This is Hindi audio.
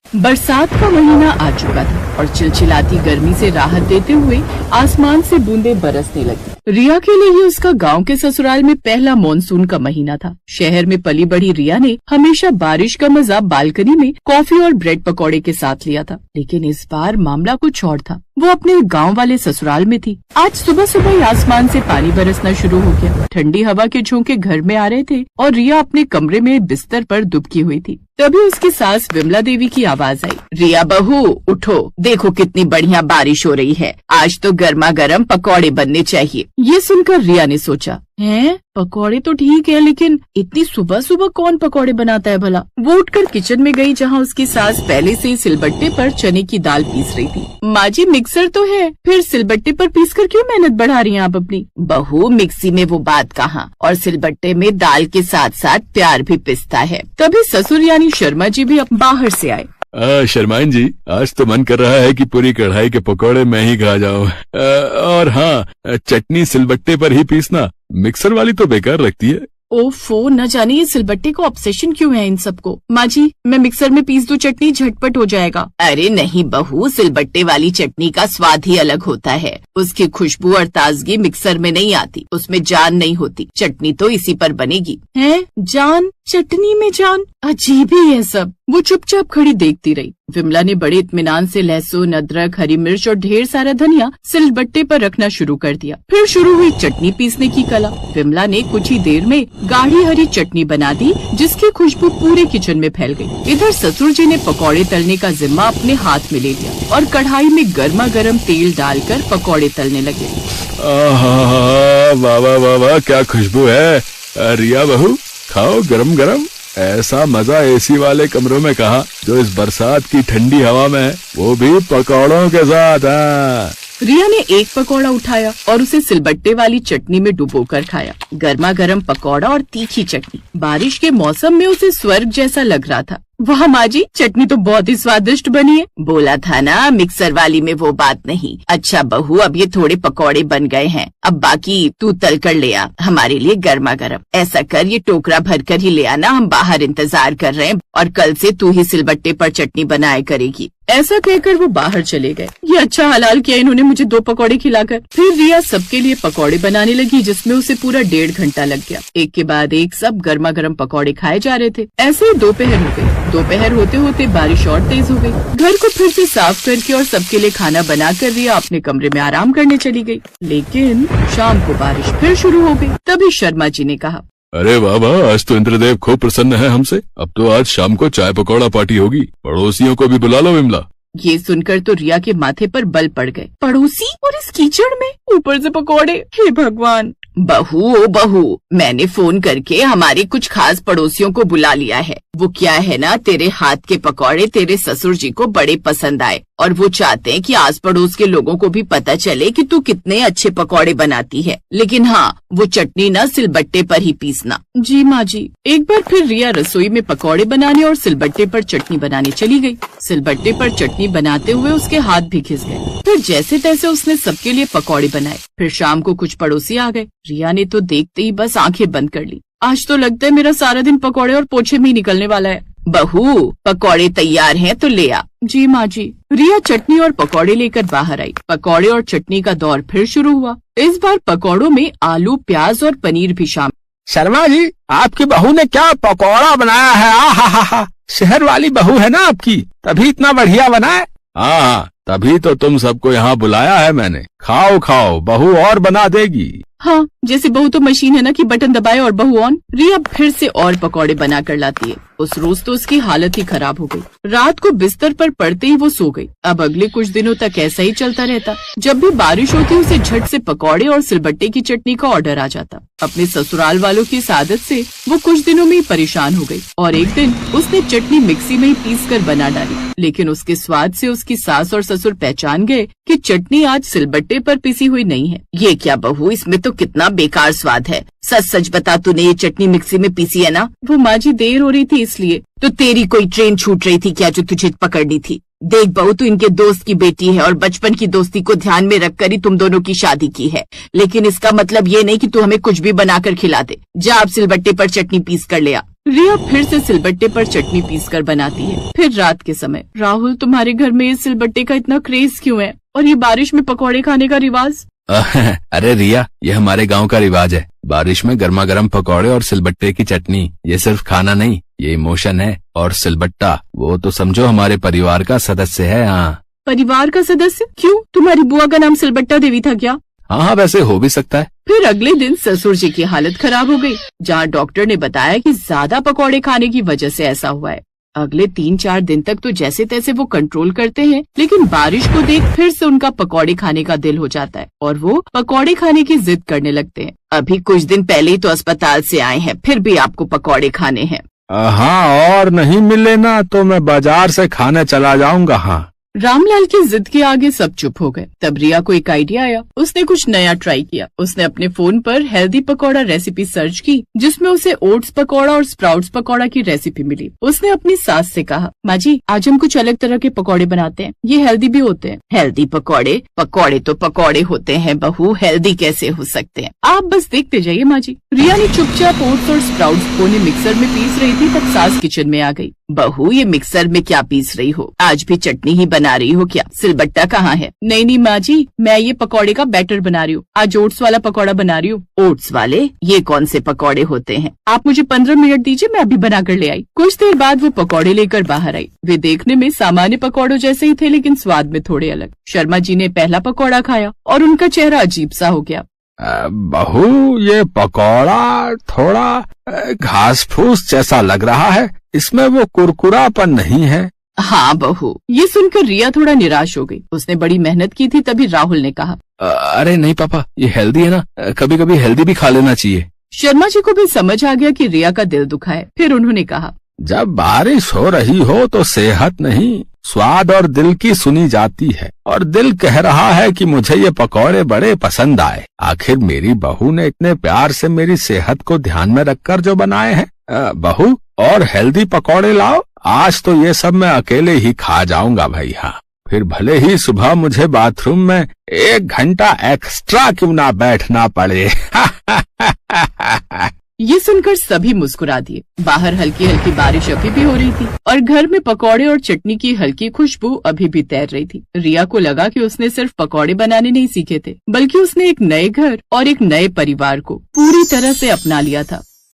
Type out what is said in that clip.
बरसात का महीना आ चुका था और चिलचिलाती गर्मी से राहत देते हुए आसमान से बूंदें बरसने लगी। रिया के लिए ये उसका गांव के ससुराल में पहला मॉनसून का महीना था। शहर में पली बढ़ी रिया ने हमेशा बारिश का मजा बालकनी में कॉफी और ब्रेड पकौड़े के साथ लिया था, लेकिन इस बार मामला कुछ और था। वो अपने गांव वाले ससुराल में थी। आज सुबह सुबह ही आसमान से पानी बरसना शुरू हो गया। ठंडी हवा के झोंके घर में आ रहे थे और रिया अपने कमरे में बिस्तर पर दुबकी हुई थी। तभी उसकी सास विमला देवी की आवाज आई, रिया बहू उठो, देखो कितनी बढ़िया बारिश हो रही है, आज तो गर्मा गर्म पकौड़े बनने चाहिए। ये सुनकर रिया ने सोचा, हैं पकौड़े तो ठीक है, लेकिन इतनी सुबह सुबह कौन पकौड़े बनाता है भला। वो उठकर किचन में गई जहाँ उसकी सास पहले से ही सिलबट्टे पर चने की दाल पीस रही थी। माँ जी मिक्सर तो है, फिर सिलबट्टे पर पीसकर क्यों मेहनत बढ़ा रही हैं आप अपनी। बहू मिक्सी में वो बात कहाँ, और सिलबट्टे में दाल के साथ साथ प्यार भी पिसता है। तभी ससुर यानी शर्मा जी भी बाहर से आए। शर्माइन जी, आज तो मन कर रहा है कि पूरी कढ़ाई के पकोड़े मैं ही खा जाऊं। और हाँ, चटनी सिलबट्टे पर ही पीसना, मिक्सर वाली तो बेकार लगती है। ओफो, न जाने ये सिलबट्टे को ऑब्सेशन क्यों है इन सबको। माँ जी मैं मिक्सर में पीस दूं, चटनी झटपट हो जाएगा। अरे नहीं बहू, सिलबट्टे वाली चटनी का स्वाद ही अलग होता है। उसकी खुशबू और ताजगी मिक्सर में नहीं आती, उसमें जान नहीं होती। चटनी तो इसी पर बनेगी। है जान, चटनी में जान, अजीब ही है सब। वो चुपचाप खड़ी देखती रही। विमला ने बड़े इत्मीनान से लहसुन, अदरक, हरी मिर्च और ढेर सारा धनिया सिलबट्टे पर रखना शुरू कर दिया। फिर शुरू हुई चटनी पीसने की कला। विमला ने कुछ ही देर में गाढ़ी हरी चटनी बना दी, जिसकी खुशबू पूरे किचन में फैल गई। इधर ससुर जी ने पकौड़े तलने का जिम्मा अपने हाथ में ले लिया और कढ़ाई में गर्मा गर्म तेल डालकर पकौड़े तलने लगे। वाह वाह वाह वाह, क्या खुशबू है। रिया बहू खाओ गरम गरम। ऐसा मजा एसी वाले कमरों में कहा, जो इस बरसात की ठंडी हवा में है, वो भी पकौड़ों के साथ। रिया ने एक पकौड़ा उठाया और उसे सिलबट्टे वाली चटनी में डुबोकर खाया। गर्मा गर्म पकौड़ा और तीखी चटनी बारिश के मौसम में उसे स्वर्ग जैसा लग रहा था। वाह माँ जी, चटनी तो बहुत ही स्वादिष्ट बनी है। बोला था ना, मिक्सर वाली में वो बात नहीं। अच्छा बहू, अब ये थोड़े पकौड़े बन गए हैं, अब बाकी तू तल कर ले आ हमारे लिए गर्मा गर्म। ऐसा कर, ये टोकरा भर कर ही ले आना, हम बाहर इंतजार कर रहे हैं, और कल से तू ही सिलबट्टे पर चटनी बनाया करेगी। ऐसा कहकर वो बाहर चले गए। ये अच्छा हलाल किया इन्होंने मुझे 2 पकौड़े खिलाकर। फिर रिया सबके लिए पकौड़े बनाने लगी, जिसमें उसे पूरा 1.5 घंटा लग गया। एक के बाद एक सब गर्मा गर्म पकौड़े खाए जा रहे थे। ऐसे ही दोपहर हो गई। दोपहर होते होते बारिश और तेज हो गई। घर को फिर से साफ करके और सबके लिए खाना बनाकर रिया अपने कमरे में आराम करने चली गई। लेकिन शाम को बारिश फिर शुरू हो गई। तभी शर्मा जी ने कहा, अरे वाह वाह, आज तो इंद्रदेव खूब प्रसन्न है हमसे। अब तो आज शाम को चाय पकौड़ा पार्टी होगी। पड़ोसियों को भी बुला लो विमला। ये सुनकर तो रिया के माथे पर बल पड़ गए। पड़ोसी, और इस कीचड़ में ऊपर से पकौड़े, हे भगवान। बहू ओ बहू, मैंने फोन करके हमारे कुछ खास पड़ोसियों को बुला लिया है। वो क्या है ना, तेरे हाथ के पकौड़े तेरे ससुर जी को बड़े पसंद आए, और वो चाहते हैं कि आस पड़ोस के लोगों को भी पता चले कि तू कितने अच्छे पकौड़े बनाती है। लेकिन हाँ, वो चटनी ना सिलबट्टे पर ही पीसना। जी माँ जी। एक बार फिर रिया रसोई में पकौड़े बनाने और सिलबट्टे पर चटनी बनाने चली गई। सिलबट्टे पर चटनी बनाते हुए उसके हाथ भी घिस गए। फिर जैसे तैसे उसने सबके लिए पकौड़े बनाए। फिर शाम को कुछ पड़ोसी आ गए। रिया ने तो देखते ही बस आंखें बंद कर ली। आज तो लगता है मेरा सारा दिन पकौड़े और पोछे में ही निकलने वाला है। बहू पकौड़े तैयार हैं तो ले आ। जी माँ जी। रिया चटनी और पकौड़े लेकर बाहर आई। पकौड़े और चटनी का दौर फिर शुरू हुआ। इस बार पकौड़ों में आलू, प्याज और पनीर भी शामिल। शर्मा जी, आपकी बहू ने क्या पकौड़ा बनाया है। हा, शहर वाली बहू है ना आपकी, तभी इतना बढ़िया बना है। हाँ, तभी तो तुम सबको यहाँ बुलाया है मैंने। खाओ खाओ, बहू और बना देगी। हाँ, जैसे बहू तो मशीन है ना कि बटन दबाए और बहू ऑन। रिया फिर से और पकौड़े बना कर लाती है। उस रोज तो उसकी हालत ही खराब हो गई। रात को बिस्तर पर पड़ते ही वो सो गई। अब अगले कुछ दिनों तक ऐसा ही चलता रहता। जब भी बारिश होती उसे झट से पकौड़े और सिलबट्टे की चटनी का ऑर्डर आ जाता। अपने ससुराल वालों की इस आदत से वो कुछ दिनों में ही परेशान हो गई और एक दिन उसने चटनी मिक्सी में ही पीस कर बना डाली। लेकिन उसके स्वाद से उसकी सास और ससुर पहचान गए कि चटनी आज सिलबट्टे पर पिसी हुई नहीं है। ये क्या बहू, इसमें तो कितना बेकार स्वाद है। सच सच बता, तूने ये चटनी मिक्सी में पीसी है ना? वो माँ जी देर हो रही थी इसलिए। तो तेरी कोई ट्रेन छूट रही थी क्या जो तुझे पकड़नी थी? देख बहू, तू इनके दोस्त की बेटी है और बचपन की दोस्ती को ध्यान में रखकर ही तुम दोनों की शादी की है, लेकिन इसका मतलब ये नहीं कि तू हमें कुछ भी बनाकर खिला दे। जा आप सिलबट्टे पर चटनी पीस कर ले आ। रिया फिर से सिलबट्टे पर चटनी पीस कर बनाती है। फिर रात के समय, राहुल तुम्हारे घर में इस सिलबट्टे का इतना क्रेज क्यों है, और ये बारिश में पकौड़े खाने का रिवाज? अरे रिया, ये हमारे गांव का रिवाज है। बारिश में गर्मा गर्म पकौड़े और सिलबट्टे की चटनी। ये सिर्फ खाना नहीं, ये इमोशन है। और सिलबट्टा, वो तो समझो हमारे परिवार का सदस्य है। हाँ। परिवार का सदस्य? क्यों, तुम्हारी बुआ का नाम सिलबट्टा देवी था क्या? हाँ, वैसे हो भी सकता है। फिर अगले दिन ससुर जी की हालत खराब हो गई, जहाँ डॉक्टर ने बताया कि ज्यादा पकौड़े खाने की वजह से ऐसा हुआ है। अगले 3-4 दिन तक तो जैसे तैसे वो कंट्रोल करते हैं, लेकिन बारिश को देख फिर से उनका पकौड़े खाने का दिल हो जाता है और वो पकौड़े खाने की जिद करने लगते हैं। अभी कुछ दिन पहले ही तो अस्पताल से आए हैं, फिर भी आपको पकौड़े खाने हैं? हाँ, और नहीं मिले ना तो मैं बाजार से खाने चला जाऊंगा। हाँ। रामलाल की जिद के आगे सब चुप हो गए। तब रिया को एक आइडिया आया। उसने कुछ नया ट्राई किया। उसने अपने फोन पर हेल्दी पकौड़ा रेसिपी सर्च की, जिसमें उसे ओट्स पकौड़ा और स्प्राउट्स पकौड़ा की रेसिपी मिली। उसने अपनी सास से कहा, माँ जी, आज हम कुछ अलग तरह के पकौड़े बनाते हैं, ये हेल्दी भी होते हैं। हेल्दी पकौड़े? पकौड़े तो पकौड़े होते हैं बहू, हेल्दी कैसे हो सकते हैं? आप बस देखते जाइए माँ जी। रिया ने चुपचाप ओट्स और स्प्राउट्स को मिक्सर में पीस रही थी, तब सास किचन में आ गई। बहू, ये मिक्सर में क्या पीस रही हो? आज भी चटनी ही बना रही हो क्या? सिलबट्टा कहाँ है? नहीं माँ जी, मैं ये पकौड़े का बैटर बना रही हूँ। आज ओट्स वाला पकौड़ा बना रही हूँ। ओट्स वाले? ये कौन से पकौड़े होते हैं? आप मुझे 15 मिनट दीजिए, मैं अभी बना कर ले आई। कुछ देर बाद वो पकौड़े लेकर बाहर आई। वे देखने में सामान्य पकौड़ों जैसे ही थे, लेकिन स्वाद में थोड़े अलग। शर्मा जी ने पहला पकौड़ा खाया और उनका चेहरा अजीब सा हो गया। बहू, ये पकौड़ा थोड़ा घास फूस जैसा लग रहा है, इसमें वो कुरकुरापन नहीं है। हाँ बहू। ये सुनकर रिया थोड़ा निराश हो गई। उसने बड़ी मेहनत की थी। तभी राहुल ने कहा, अरे नहीं पापा, ये हेल्दी है ना, कभी कभी हेल्दी भी खा लेना चाहिए। शर्मा जी को भी समझ आ गया कि रिया का दिल दुखा है। फिर उन्होंने कहा, जब बारिश हो रही हो तो सेहत नहीं, स्वाद और दिल की सुनी जाती है, और दिल कह रहा है कि मुझे ये पकौड़े बड़े पसंद आए। आखिर मेरी बहू ने इतने प्यार से मेरी सेहत को ध्यान में रखकर जो बनाए हैं। बहू, और हेल्दी पकौड़े लाओ। आज तो ये सब मैं अकेले ही खा जाऊंगा भाई। हाँ, फिर भले ही सुबह मुझे बाथरूम में 1 घंटा एक्स्ट्रा क्यों ना बैठना पड़े। ये सुनकर सभी मुस्कुरा दिए। बाहर हल्की हल्की बारिश अभी भी हो रही थी और घर में पकौड़े और चटनी की हल्की खुशबू अभी भी तैर रही थी। रिया को लगा कि उसने सिर्फ पकौड़े बनाने नहीं सीखे थे, बल्कि उसने एक नए घर और एक नए परिवार को पूरी तरह से अपना लिया था।